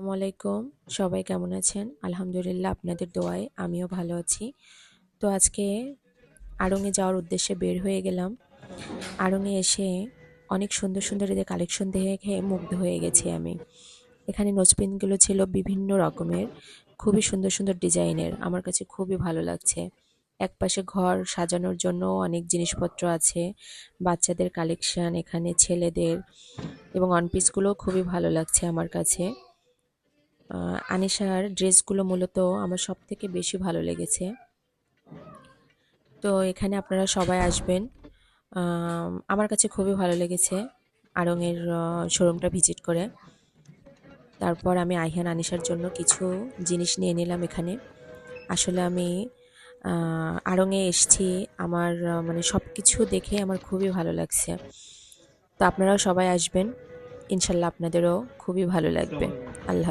আসসালামু আলাইকুম। সবাই কেমন আছেন? আলহামদুলিল্লাহ আপনাদের দোয়ায় আমিও ভালো আছি। তো আজকে আড়ং-এ যাওয়ার উদ্দেশ্যে বের হয়ে গেলাম। আড়ং-এ এসে অনেক সুন্দর, সুন্দর এদের কালেকশন দেখে মুগ্ধ হয়ে গেছি আমি। এখানে নোজপিনগুলো ছিল বিভিন্ন রকমের, খুবই সুন্দর, সুন্দর ডিজাইনের। আমার কাছে খুবই ভালো লাগছে। একপাশে ঘর সাজানোর জন্য অনেক জিনিসপত্র আছে। বাচ্চাদের কালেকশন, এখানে ছেলেদের এবং ওয়ান পিসগুলোও খুবই ভালো লাগছে আমার কাছে। আনিশার ড্রেসগুলো মূলত আমার সবথেকে বেশি ভালো লেগেছে। তো এখানে আপনারা সবাই আসবেন। আমার কাছে খুবই ভালো লেগেছে আড়ং-এর শোরুমটা ভিজিট করে। তারপর আমি আইহান আনিশার জন্য কিছু জিনিস নিয়ে নিলাম এখানে। আসলে আমি আড়ং-এ এসেছি, আমার মানে সবকিছু দেখে আমার খুবই ভালো লাগছে। তো আপনারাও সবাই আসবেন, ইনশাল্লাহ আপনাদেরও খুবই ভালো লাগবে। আল্লাহ